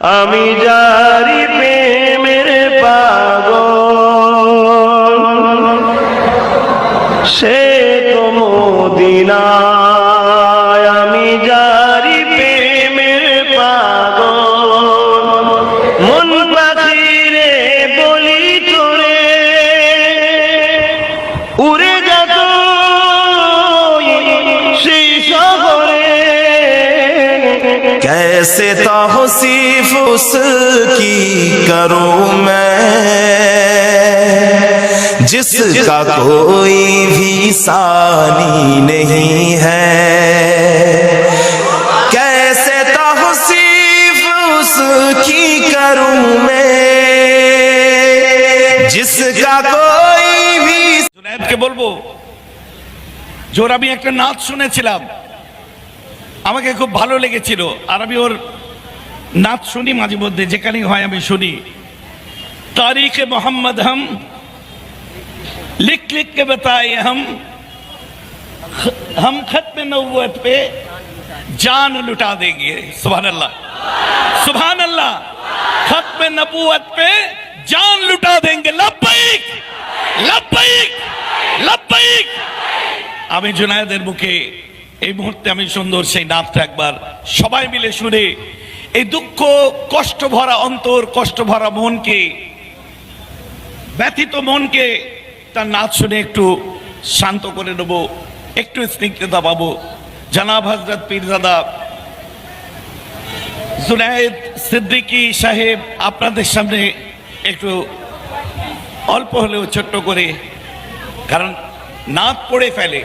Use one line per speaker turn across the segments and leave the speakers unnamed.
আমি যারি প্রেমের পাগল, সে তো মদিনায়। আমি যারি প্রেমের পাগল, মন পাখিরে বলি তোরে, উড়ে যা সেই শহরে।
कैसे तौसीफ उसकी करूं मैं, जिसका कोई भी सानी नहीं है। कैसे तौसीफ उसकी करूं मैं, जिसका कोई भी।
জুনায়েদকে বলবো, জোর আমি একটা নাচ শুনেছিলাম, আমাকে খুব ভালো লেগেছিল। আর আমি ওর নাচ শুনি মাঝে মধ্যে, যেখানেই হয় আমি শুনি। तारीख़ मोहम्मद हम लिख लिख के बताए, हम खत्म नबूवत पे जान लुटा देंगे। सुभान अल्लाह, सुभान अल्लाह। खत्म नबूवत पे जान लुटा देंगे। लब्बैक लब्बैक लब्बैक। আমি জুনায়েদের মুখে এই মুহূর্তে আমি সুন্দর সেই নাচটা একবার সবাই মিলে শুনে এই দুঃখ কষ্ট ভরা অন্তর, কষ্ট ভরা মনকে, ব্যথিত মনকে তার নাচ শুনে একটু শান্ত করে নেব, একটু স্নিগ্ধতা পাবো। জনাব হযরত পীরজাদা জুনায়েদ সিদ্দিকী সাহেব আপনাদের সামনে একটু অল্প হলেও ছোট্ট করে, কারণ নাচ পড়ে ফেলে।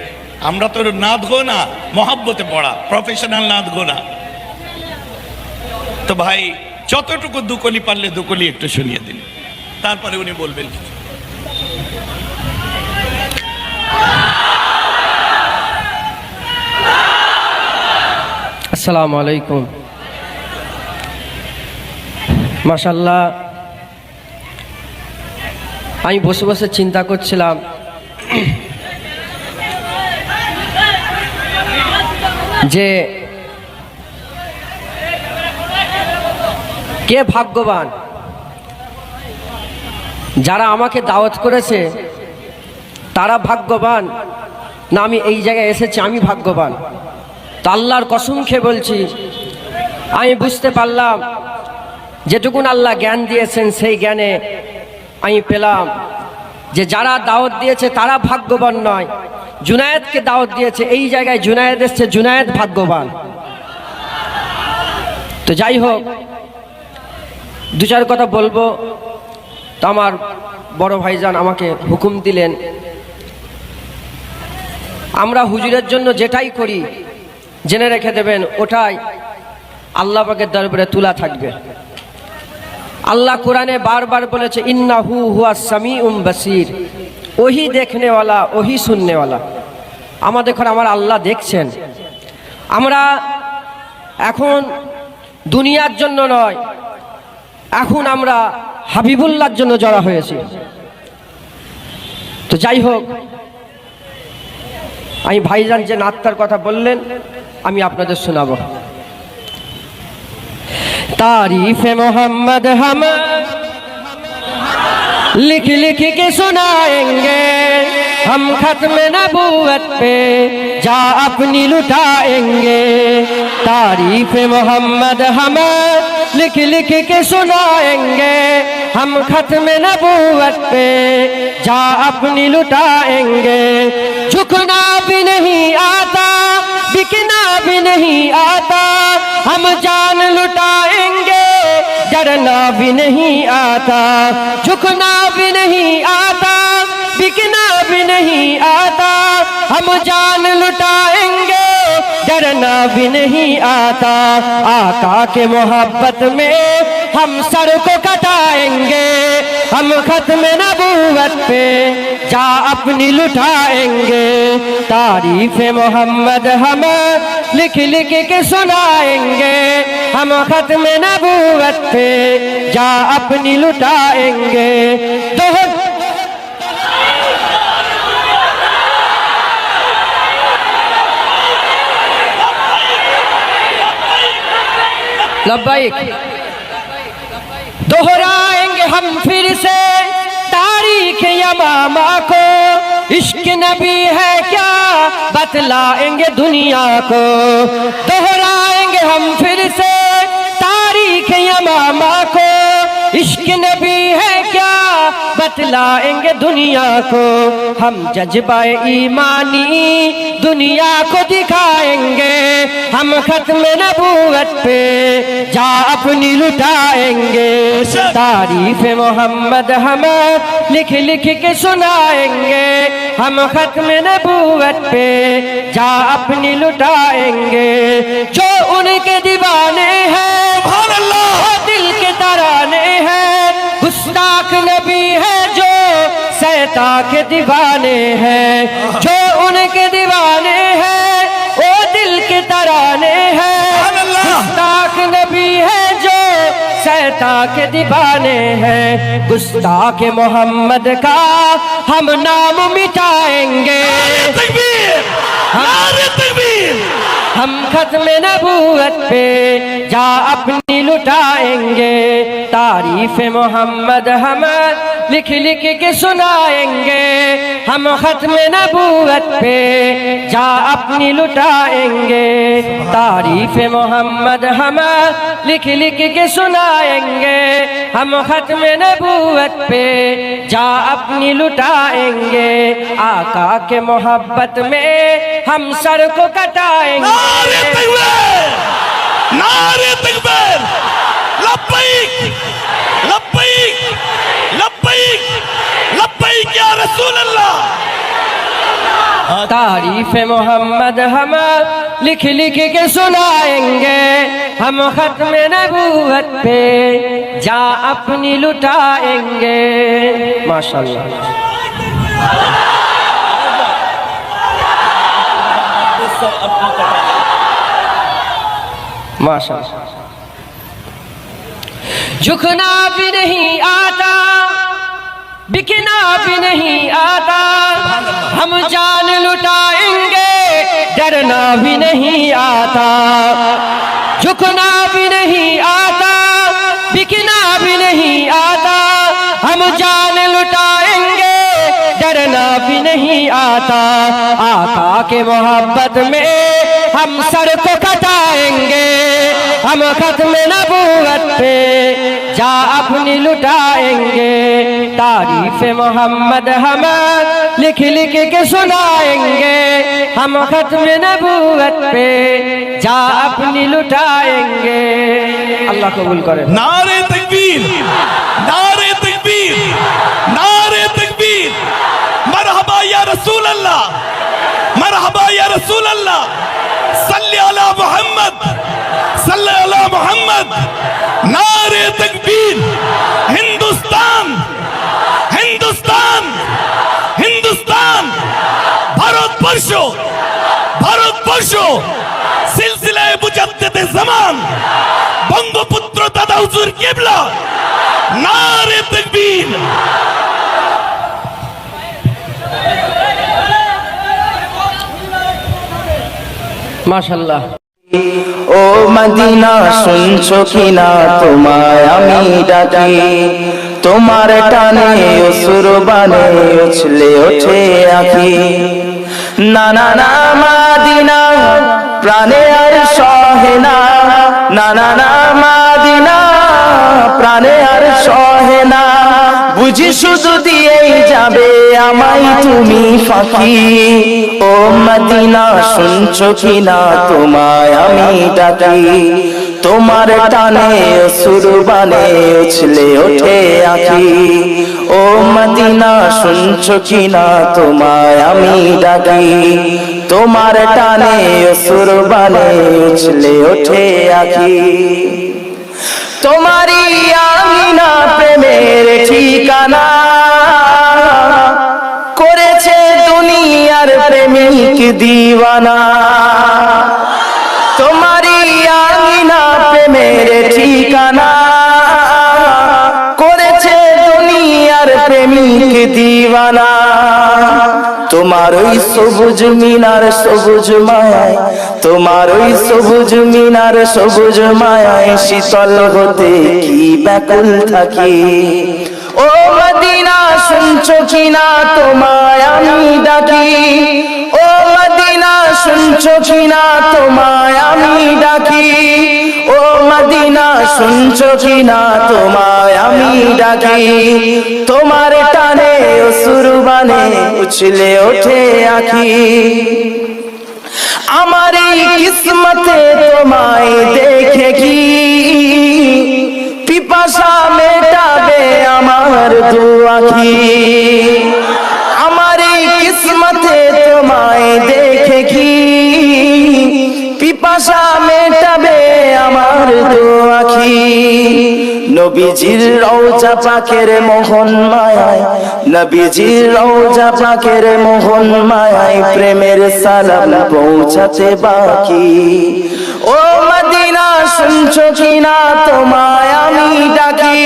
আমরা তো নাচ গো না, মহাব্বতে পড়া, প্রফেশনাল নাচ গো না। তো ভাই যতটুকু দুকলি পারলে দুকলি একটু শুনিয়ে দিন, তারপরে উনি বলবেন।
আসসালামু আলাইকুম। মাশাআল্লাহ, আমি বসে বসে চিন্তা করছিলাম যে কে ভাগ্যবান, যারা আমাকে দাওয়াত করেছে তারা ভাগ্যবান, না আমি এই জায়গায় এসেছি আমি ভাগ্যবান। তো আল্লাহর কসম খেয়ে বলছি, আমি বুঝতে পারলাম যেটুকুন আল্লাহ জ্ঞান দিয়েছেন সেই জ্ঞানে আমি পেলাম যে যারা দাওয়াত দিয়েছে তারা ভাগ্যবান নয়, জুনায়েদকে দাওয়াত দিয়েছে এই জায়গায় জুনায়েদ এসছে, জুনায়েদ ভাগ্যবান। তো যাই হোক, দু চার কথা বলবো। তো আমার বড় ভাইজান আমাকে হুকুম দিলেন, আমরা হুজুরের জন্য যেটাই করি জেনে রেখে দেবেন ওটাই আল্লাহ পাকের দরবারে তুলা থাকবে। আল্লাহ কোরআনে বারবার বলেছে, ইন্নাহু হুয়াস সামিউম বাসীর, ওহি দেখনে ওয়ালা ওহি শুননে ওয়ালা। আমাদের এখন আমার আল্লাহ দেখছেন। আমরা এখন দুনিয়ার জন্য নয়, এখন আমরা হাবিবুল্লাহর জন্য জড়া হয়েছি। তো যাই হোক, আমি ভাইজান যে নাত্তার কথা বললেন আমি আপনাদের শোনাবো। तारीफ़ मोहम्मद हम लिख लिख के सुनाएंगे, हम खत्म नबूवत पे जा अपनी लुटाएंगे। तारीफ़ मोहम्मद हम लिख लिख के सुनाएंगे, हम खत्म नबूवत पे जा अपनी लुटाएंगे। झुकना भी नहीं आता, बिकना भी नहीं आता, हम जान लुटाएंगे, डरना भी नहीं आता। झुकना भी नहीं आता, बिकना भी नहीं आता, हम जान लुटाएंगे, डरना भी नहीं आता। आका के मोहब्बत में हम सर को कटाएंगे, हम खत्म नबूवत पे जा अपनी लुटाएंगे। तारीफ़ मोहम्मद हम लिख लिख के सुनाएंगे, हम खत्म नबूवत पे जा अपनी लुटाएंगे। लब्बाइक दोहराएंगे हम फिर से तारीख यमामा को, इश्क नबी है क्या बतलाएंगे दुनिया को। दोहराएंगे हम फिर से तारीख यमामा को, इश्क नबी है क्या बतलाएंगे दुनिया को। हम जज्बाए ईमानी दुनिया को दिखाएंगे, हम खत्म नबूवत पे जा अपनी लुटाएंगे। तारीफ मोहम्मद हम लिख लिख के सुनाएंगे, हम खत्म नबूवत पे जा अपनी लुटाएंगे। जो उनके दीवाने हैं वो दिल के तराने हैं, गुस्ताख नबी है जो सैता के दीवाने हैं। जो उनके दीवाने हैं वो दिल के तराने हैं, गुस्ताख नबी है जो सैता के दीवाने हैं। गुस्ताख मोहम्मद का हम नाम मिटाएंगे, हम खत्म नबूवत पे जा अपनी लुटाएंगे। तारीफ मोहम्मद हम लिख लिख के सुनाएंगे, हम खत्म नबूवत पे जा अपनी लुटाएंगे। तारीफ मोहम्मद हम लिख लिख के सुनाएंगे, हम खत्म नबूवत पे जा अपनी लुटाएंगे। आका के मोहब्बत में हम सर को कटाएंगे।
नारे तकबीर, लब्बैक लब्बैक लब्बैक लब्बैक या रसूल अल्लाह।
तारीफ मोहम्मद हम लिख लिख के सुनाएंगे, हम खत्म नबूवत पे जा अपनी लुटाएंगे। माशाअल्लाह माशाअल्लाह। झुकना भी नहीं आता, बिकना भी नहीं आता, हम जान लुटाएंगे डरना भी नहीं आता। झुकना भी नहीं आता, बिकना भी नहीं आता, हम जान लुटाएंगे डरना भी नहीं आता। आका के मोहब्बत में हम सर को कटाएंगे, हम खत्म नबूवत पे जा अपनी लुटाएंगे। तारीफ मोहम्मद हम लिख लिख के सुनाएंगे, हम खत्म नबूवत पे जा अपनी लुटाएंगे। अल्लाह कबूल करे।
नारे तकबीर, नारे तकबीर, नारे तकबीर। मरहबा या रसूल अल्लाह, मरहबा या रसूल अल्लाह। सल्ली अला मोहम्मद, सल्ली अला मोहम्मद। नारे तकबीर। हिंदुस्तान, हिंदुस्तान, हिंदुस्तान। ভারতবর্ষ, ভারতবর্ষ। সিলসিলায়ে মুজাদ্দিদে জামান বঙ্গপুত্র দাদা হুজুর কিবলা। নারে তাকবীর।
মাশাআল্লাহ।
ও মদিনা শুনছো কিনা তোমায় আমি ডাকি, তোমার টানে অসুর বানে উছলে ওঠে আঁখি। না না না মদিনা প্রাণে আর সহে না, না না না মদিনা প্রাণে আর সহে না। বুঝি শুধু দিয়েই যাবে আমায় তুমি ফাঁকি। ও মদিনা শুনছো কিনা তোমায় আমি ডাকি, তোমার টানে অসুর বানে উছলে ওঠে আঁখি। ও মদিনা শুনছো কিনা তোমায় আমি ডাকি, তোমার টানে অসুর বানে উছলে ওঠে আঁখি। তোমারি আমিনা প্রেমের ঠিকানা করেছে দুনিয়ার প্রেমিক দিওয়ানা। তোমারি আমিনা প্রেমের ঠিকানা করেছে দুনিয়ার প্রেমিক দিওয়ানা। তোমার ওই সবুজ মিনার সবুজ মায়ায়, তোমার ওই সবুজ মিনার সবুজ মায়ায় শীতল হতে কি ব্যাকুল থাকি। ও মদিনা শুনছো কিনা তোমায় আমি ডাকি, ও মদিনা শুনছো কিনা তোমায় আমি ডাকি, ও মদিনা শুনছো কিনা তোমায় আমি ডাকি। তোমার টানে অসুরবানে উছলে ওঠে আঁখি, আমার এই কিসমতে তোমায় দেখে কি পিপাসা মেটাবে আমার দু আঁখি। আমার এই কিসমতে তোমায় দেখে কি পিপাসা মেটাবে আমার দু আঁখি। নবীজির রওজা পাকের মোহন মায়ায়, নবীজির রওজা পাকের মোহন মায়ায় প্রেমের সালাম পৌঁছাতে বাকি। ও মদিনা শুনছো কিনা তোমায় আমি ডাকি,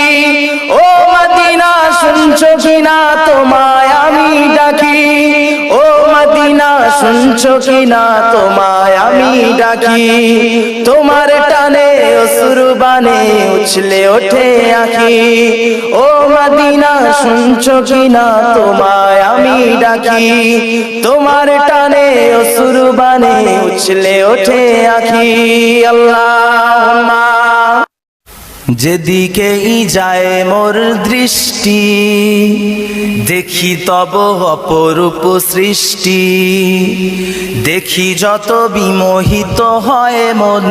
ও মদিনা শুনছো কিনা তোমায় আমি ডাকি, ও মদিনা শুনছো কিনা তোমায় আমি ডাকি। তোমার টানে অসুরবানে উছলে ওঠে আঁখি, ও মদিনা শুনছো কিনা তোমায় আমি ডাকি। তোমার টানে অসুরবানে উছলে ওঠে আঁখি। আল্লাহুম্মা যেদিকেই যায় মোর দৃষ্টি, দেখি তব অপরূপ সৃষ্টি। দেখি যত বিমোহিত হয় মন,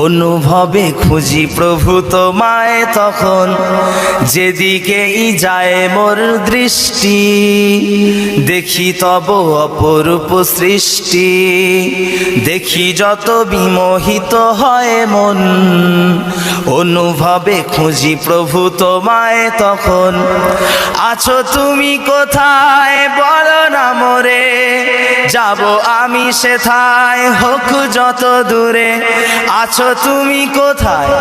অনুভবে খুঁজি প্রভু তোমায় তখন। যেদিকেই যায় মোর দৃষ্টি, দেখি তব অপরূপ সৃষ্টি। দেখি যত বিমোহিত হয় মন, অনুভবে খুঁজি প্রভু তোমায় তখন। আছো তুমি কোথায় বলো না মোরে, যাব আমি সেথায় হোক যত দূরে। আছো তুমি কোথায়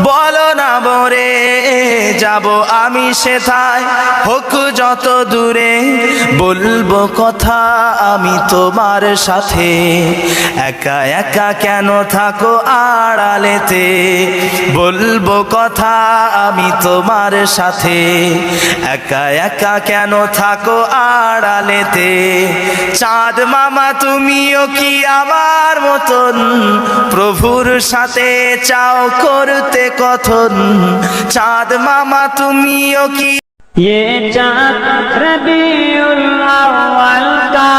বলো না মোরে, যাব আমি সেথায় হোক যত দূরে। বলবো কথা আমি তোমার সাথে, একা একা কেন থাকো আড়ালেতে। বলবো কথা আমি তোমার সাথে, একা একা কেন থাকো আড়ালেতে। চাঁদ মামা তুমিও কি আমার মতন, প্রভুর সাথে চাও করতে কথন। চাঁদ মামা তুমিও কি
ये चाँद रबीउल अव्वल का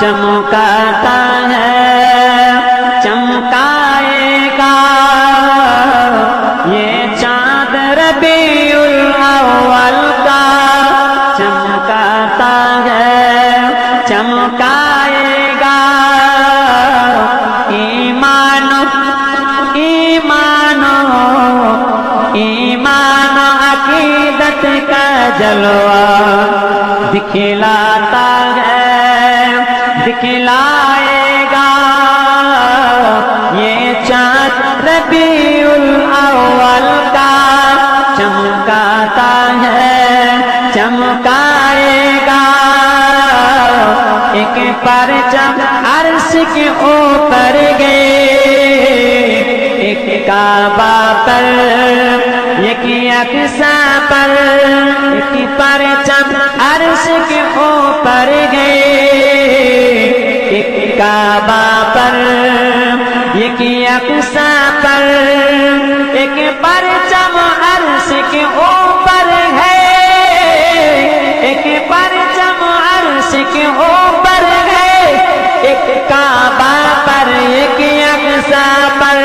चमकाता है, चमकाएगा। ये चाँद रबीउल अव्वल का चमकाता है, चमकाएगा। ईमानो ईमानो ईमानो अकीदत का जलवा दिखलाता है, दिखलाएगा। ये चाँद रबीउल अव्वल का चमकाता है, चमकाएगा। एक परचम अर्श के ऊपर गए, एक काबा पर, एक अक्सा पर। एक परचम अर्श के ऊपर गए, एक काबा पर, एक अक्सा पर। एक परचम अर्श के ऊपर है, एक परचम अर्श के ऊपर है। एक काबा पर, एक अक्सा पर।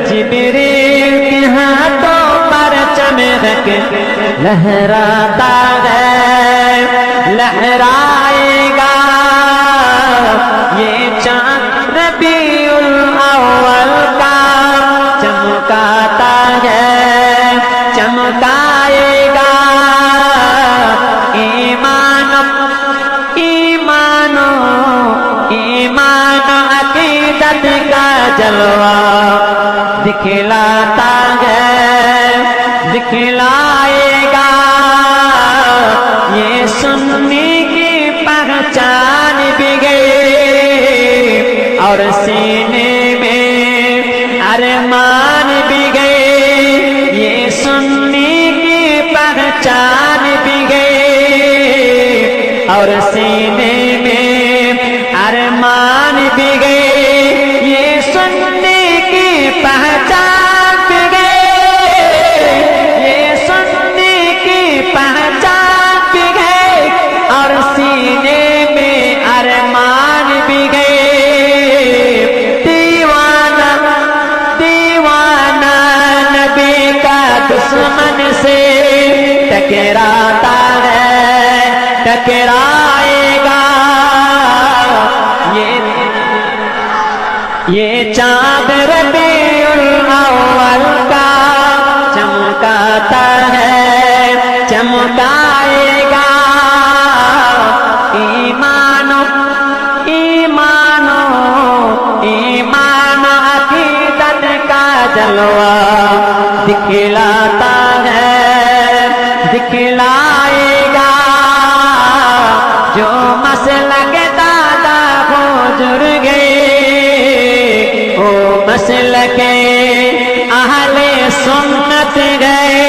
जिब्रील के हाथों पर चमक लहराता है, लहराएगा। ये चाँद रबीउल अव्वल का चमकाता है, चमकाएगा। ईमानो ईमानो ईमानो अकीदत का जलवा दिखलाता है, दिखलाएगा। ये सुन्नी की पहचान भी गई और सीने में अरमान भी गए। ये सुन्नी की पहचान भी गई और सीने में अरमान भी गए। ये सुन्नी की पहचान भी गई, ये सुन्नी की पहचान भी गई और सीने में अरमान भी गए। दीवाना दीवाना नबी का दुश्मन से टकराता है, टकराएगा। ये चाँद रबीउल अव्वल का चमकाता है, चमकाएगा। ईमानो ईमानो ईमानो अकीदत का जलवा दिखलाता है, दिखलाएगा। जो मसलक दादा बुजुर्ग ओ मसलके अहले सुन्नत गए।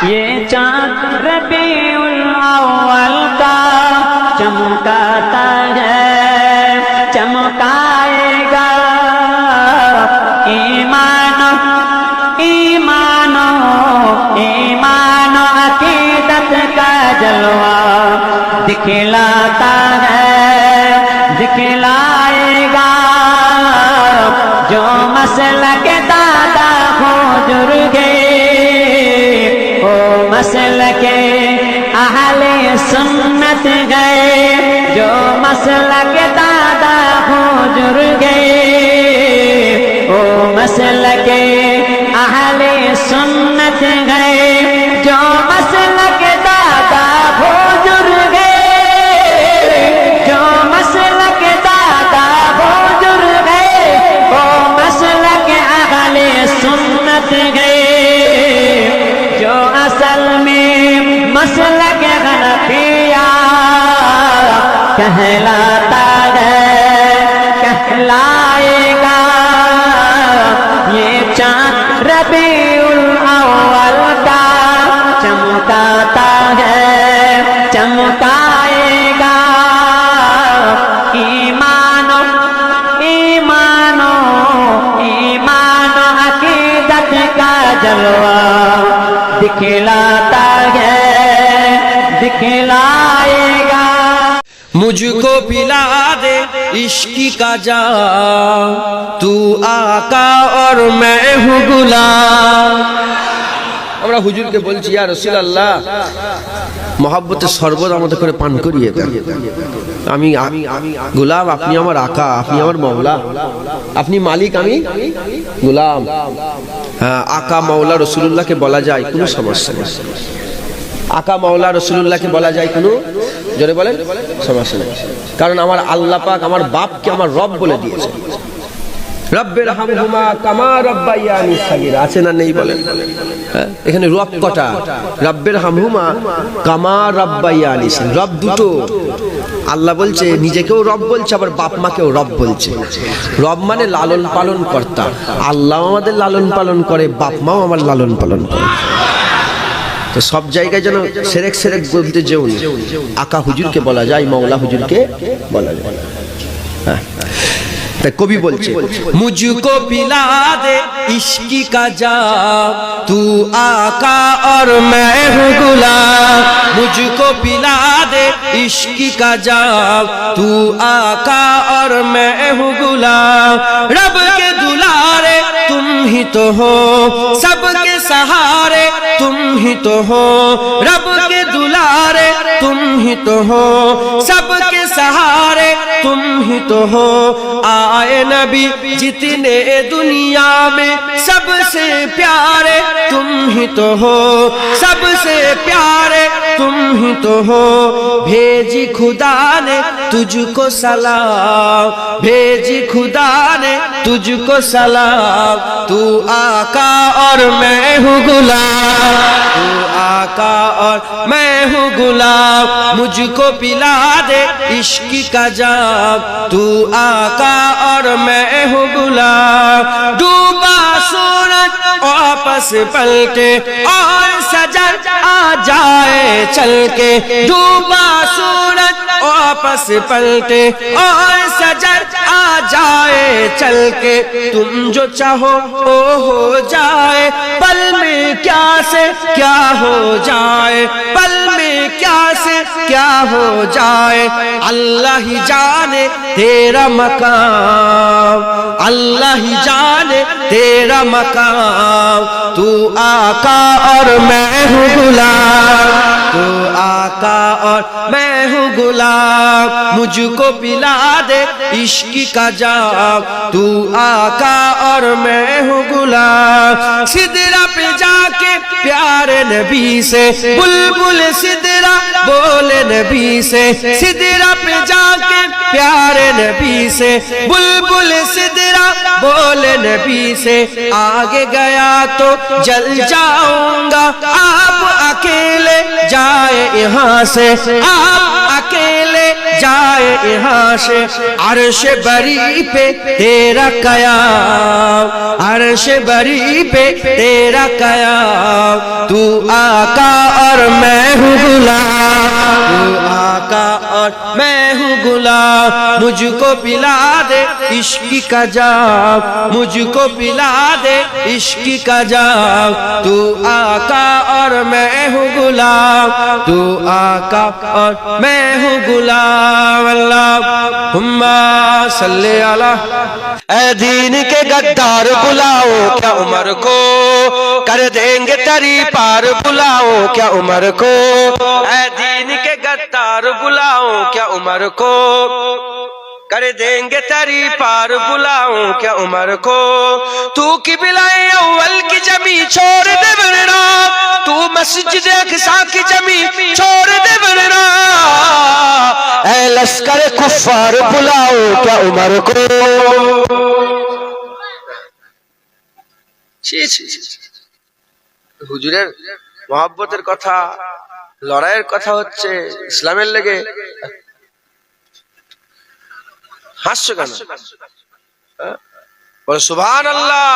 ये चाँद रबीउल अव्वल का चमकाता है, चमकाएगा। ईमानो ईमानो ईमानो अकीदत का जलवा दिखलाता है, दिखलाएगा। जो मसलक दादा बुजुर्ग ओ मसलके अहले सुन्नत गए। जो मसलक दादा बुजुर्ग ओ मसलके अहले सुन्नत गए। जो मसलक दादा बुजुर्ग जो मसलक दादा बुजुर्ग ओ मसलक अहले सुन्नत गए। जो असल में मसलक हनफिया कहलाता है, कहलाएगा। ये चाँद रबीउल अव्वल का चमकाता है, चमकाएगा। ईमानो ईमानो ईमानो अकीदत का जलवा दिखलाता है, दिखलाएगा।
मुझको पिला दे इश्की का जाम, तू आका और मैं हूँ गुलाम। আমরা হুজুরকে বলছি ইয়া রাসূলুল্লাহ মহব্বতের শরবত আমাদের করে পান করিয়ে দেন। আমি গোলাম, আপনি আমার আকা, আপনি আমার মাওলা, আপনি মালিক, আমি গোলাম। হ্যাঁ, আকা মাওলা রাসূলুল্লাহকে বলা যায়, কোনো সমস্যা নেই। আকা মাওলা রাসূলুল্লাহকে বলা যায়, কোনো জোরে বলেন সমস্যা নেই। কারণ আমার আল্লাহ পাক আমার বাপকে আমার রব বলে দিয়েছে। রব্বের হামহুমা কামা রব্বায়ানি সাগীরা, আছে না নেই বলেন? এখানে রব কটা? রব্বের হামহুমা কামা রব্বায়ানি, রব দুটো। আল্লাহ বলছে, নিজেকেও রব বলছে, আবার বাপ মাকেও রব বলছে। রব মানে লালন পালন কর্তা। আল্লাহ আমাদের লালন পালন করে, বাপ মাও আমার লালন পালন করে। তো সব জায়গায় যেন সেরেক সেরেক বলতে যেও না। আকা হুজুরকে বলা যায়, মাওলা হুজুরকে বলা যায়। হ্যাঁ, कवि बोलছে मुझको पिला दे इश्की का जाम, तू आका और मैं हूँ गुलाम। मुझको पिला दे इश्की का जाम, तू आका और मैं हूँ गुलाम। रब के दुलारे तुम ही तो हो, सबके सहारे तुम ही तो हो। रब के दुलारे तुम ही तो हो, सबके सहारे तुम ही तो हो। आए नबी जितने दुनिया में सबसे प्यारे तुम ही तो हो, सबसे प्यारे तुम ही तो हो। भेजी खुदा ने तुझको सलाम, भेजी खुदा ने तुझको सलाम, तू आका और मैं हूँ गुलाम, तू आका और मैं हूँ गुलाम, मुझको पिला दे इश्क का जाम, तू आका और मैं हूँ गुलाम। डूबा सूरज वापस पलटे और सजर आ जाए चल के, डूबा सूरज वापस पलटे और सजर आ जाए चल के, तुम जो चाहो वो हो जाए, पल में क्या से क्या हो जाए, पल में क्या से क्या हो जाए, अल्लाह ही जाने तेरा मकाम, अल्लाह ही जाने तेरा मकाम, तू आका और मैं हूँ गुलाम, तू आका और मैं हूँ गुलाम, मुझको पिला दे इश्क का जाम, तू आका और मैं हूँ गुलाम। सिदरा पे जाके प्यारे नबी से, बुलबुल सिदरा बोले नबी से, सिदरा पे जाके प्यारे नबी से, बुलबुल सिदरा बोले नबी से, आगे गया तो जल जाऊंगा, आप अकेले जाए यहाँ से, आप अकेले जाए यहाँ से, अर्श बरी पे तेरा कयाम, अर्श बरी पे तेरा कयाम, तू आका और मैं हूँ गुलाम, तू आका और मैं हूँ गुलाम, मुझको पिला दे इश्क का जाम, मुझको पिला दे इश्क का जाम, तू आका और मैं हूँ गुलाम, तू आका और मैं हूँ गुलाम। अल्लाहुम्मा सल्ली अला। ऐ दीन के गद्दार बुलाओ क्या उमर को, कर देंगे तरी पार बुलाओ क्या उमर को, ऐ दीन के गद्दार बुलाओ क्या उमर को, कर देंगे तरी पार बुलाओ क्या उमर को, तू की बिलाए अव्वल की जमी छोड़ दे वरना, तू मस्जिद अक़सा की जमी छोड़ दे वरना, ऐ लश्कर कुफ्फार बुलाओ क्या उमर को। হুজুরের মহব্বতের কথা, লড়াইয়ের কথা হচ্ছে, ইসলামের লেগে হাসছো কেন? বলে সুবহানাল্লাহ।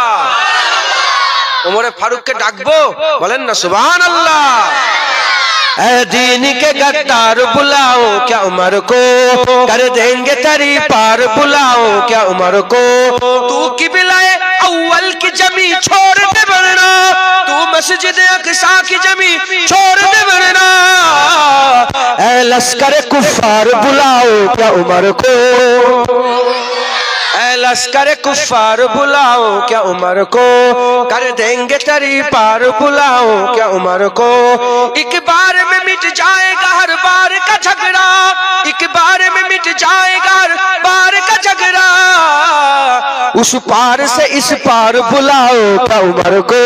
ওমরে ফারুককে ডাকবো, বলেন না সুবহানাল্লাহ। ऐ दीन के गद्दार बुलाओ क्या उमर को, कर देंगे तरी पार बुलाओ क्या उमर को, तू की बिलाए अव्वल की जमी छोड़ दे वरना, तू मस्जिद अक़सा की जमी छोड़ दे वरना, ऐ लश्कर कुफ्फार बुलाओ क्या उमर को, ऐ लश्कर कुफ्फार बुलाओ क्या उमर को, कर देंगे तरी पार बुलाओ क्या उमर को, एक बार में मिट जाएगा हर बार का झगड़ा, एक बार में मिट जाएगा हर बार का झगड़ा, उस पार से इस पार बुलाओ क्या उमर को,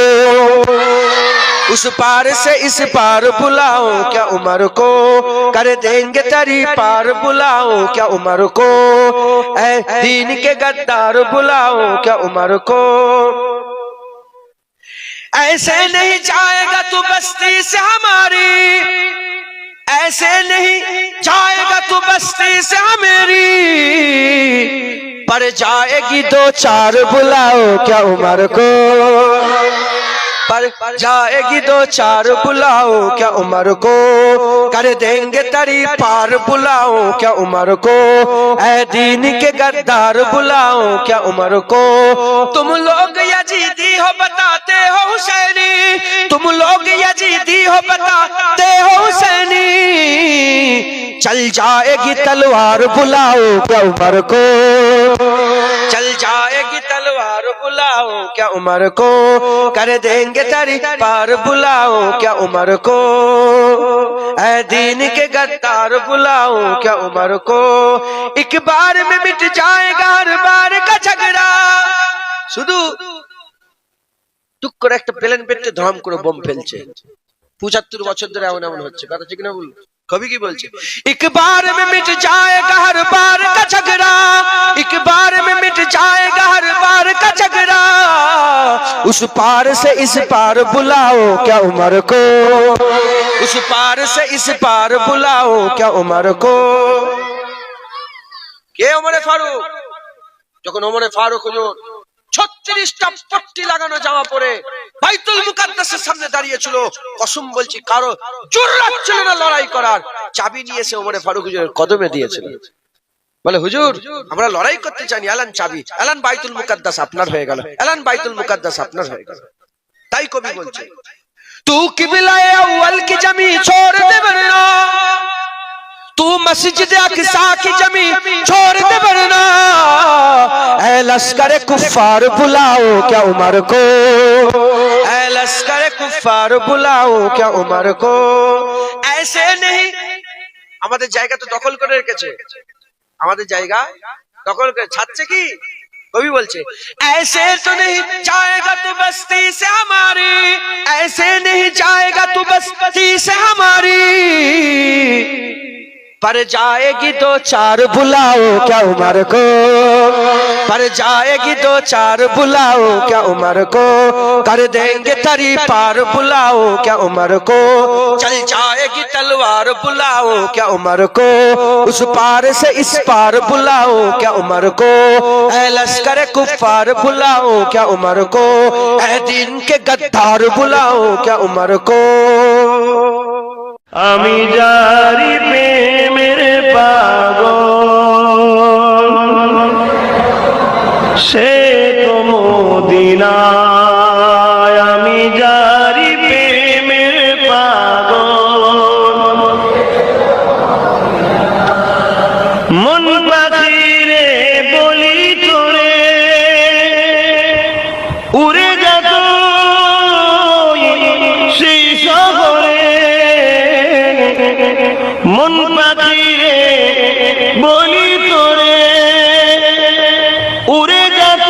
उस पार से इस पार बुलाओ क्या उमर को, कर देंगे तरी पार बुलाओ क्या उमर को, ऐ दीन के गद्दार बुलाओ क्या उमर को। ऐसे नहीं जाएगा तू बस्ती से हमारी, ऐसे नहीं जाएगा तू बस्ती से हमारी, पर जाएगी दो चार बुलाओ क्या उमर को, पर जाएगी दो चार बुलाओ क्या उमर को, कर देंगे तरी पार बुलाओ क्या उमर को, ऐ दीन के गद्दार बुलाओ क्या उमर को। तुम लोग यजीदी हो बताते हो हुसैनी, तुम लोग यजीदी हो बताते हो हुसैनी, चल जाएगी तलवार बुलाओ क्या उमर को, चल जाएगी तलवार बुलाओ क्या उमर को, कर देंगे तरी पार बुलाओ क्या उमर को, ऐ दीन के गद्दार बुलाओ क्या उमर को, एक बार में मिट जाएगा हर बार का झगड़ा। শুধু টুক করে একটা প্লেন পেটে ধরাম করে বোম ফেলছে, 75 বছর ধরে এমন এমন হচ্ছে, কথা ঠিক না? বলুন कभी की बोलছে, एक बार में मिट जाएगा हर बार का झगड़ा, एक बार में मिट जाएगा हर बार झगड़ा, उस पार से इस पार बुलाओ क्या उमर को, उस पार से इस पार बुलाओ क्या उमर को। কে ওমরে ফারুক? যখন ওমরে ফারুক হুজুর 36টা পট্টি লাগানো জামা পরে বাইতুল মুকাদ্দাসের সামনে দাঁড়িয়ে ছিল, কসম বলছি কারো জুররাত ছিল না লড়াই করার, চাবি নিয়ে এসে ওমরে ফারুক হুজুরের কদমে দিয়েছিলেন। বলে হুজুর আমরা লড়াই করতে চাইনি, এলান চাবি, এলান বাইতুল মুকাদ্দাস আপনার হয়ে গেল, এলান বাইতুল মুকাদ্দাস আপনার হয়ে গেল। তাই কবি বলছে তু কিবলায়ে আউয়াল কি জমি ছোড় দে বরনা, तू मस्जिद अक़सा की जमी छोड़ दे वरना, ऐ लश्कर कुफ्फार बुलाओ क्या उमर को, ऐ लश्कर कुफ्फार बुलाओ क्या उमर को। ऐसे नहीं, আমাদের জায়গা তো দখল করে রেখেছে, আমাদের জায়গা দখল করে ছাড়ছে কি? কবি বলছে ऐसे तो नहीं जाएगा तू बस्ती से हमारी, ऐसे नहीं जाएगा तू बस्ती से हमारी, पर जाएगी दो चार बुलाओ क्या उमर को, पर जाएगी दो चार बुलाओ क्या उमर को, कर देंगे तरी पार बुलाओ क्या उमर को, चल जाएगी तलवार बुलाओ क्या उमर को, उस पार से इस पार बुलाओ क्या उमर को, ऐ लश्कर कुफ्फार बुलाओ क्या उमर को, ऐ दीन के गद्दार बुलाओ क्या उमर को।
আমি জারি প্রেমের পাগল, সে তো মদিনায়, আমি জারি প্রেমের পাগল, মন পাখিরে বলি তোরে উড়ে যেত সেই শহরে, মন পাখিরে বলি তোরে উড়ে যেত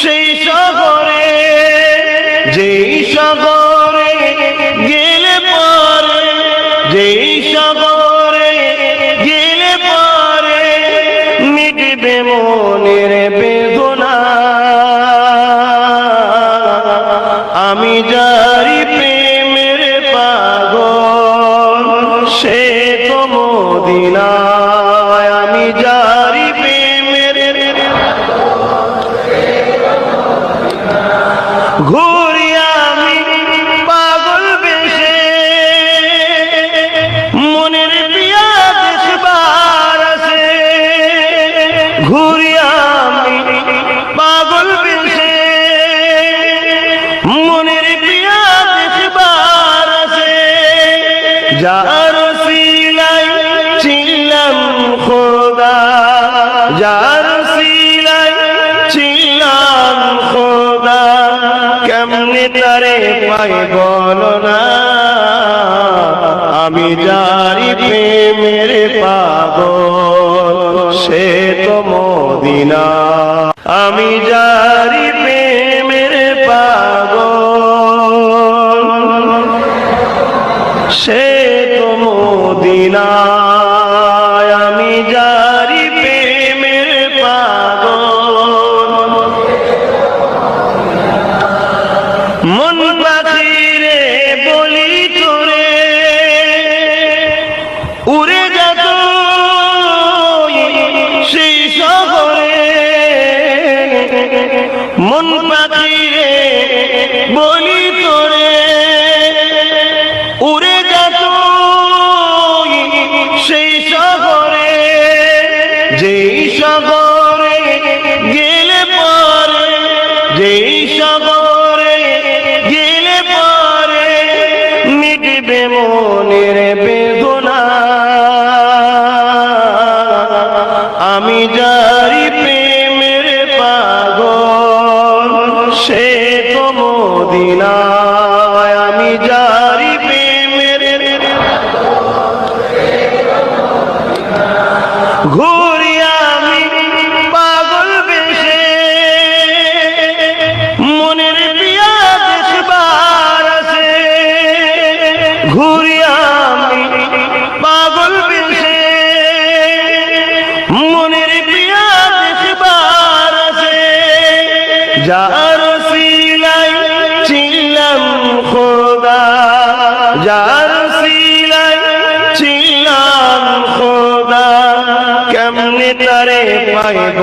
সেই শহরে, যেই শহরে গেলে পরে, যেই শহরে গেলে পরে মিটবে মনের বেদনা, আমি জারি প্রেমের পাগল, সে তো মদিনায়, আমি জারি প্রেমের ঘুরি আমি পাগল বেশে, মনের পিয়া দেশবার আছে, ঘুরি আমি পাগল বেশে, মনের পিয়া দেশবার আছে, যার সিলাই ছিলাম খোদা, যার সিলাই ছিলাম খোদা, কেমনে তারে পাই বলো না, আমি জারি প্রেমের পাগল, সে তো মদিনা, আমি জারি প্রেমের পাগল, সে তো মদিনায়, আমি জারি প্রেমের পাগল, মন পাখিরে বলি তোরে উড়ে যেত সেই শহরে, মন পাখিরে বলি তোরে উড়ে যেত সেই শহরে, যেই শহরে গেলে পরে, যেই শহরে গেলে পরে মিটবে মনের বেদনা, আমি জারি প্রেমের পাগল, সে তো মদিনায়, আমি জারি প্রেমের ঘুরি আমি পাগল বেশে, মনের পিয়া দেশবার আছে, ঘুরি আমি পাগল বেশে, মনের পিয়া দেশবার যার সিলাই ছিলাম খোদা, যার সিলাই ছিলাম খোদা, কেমনে তারে পাইব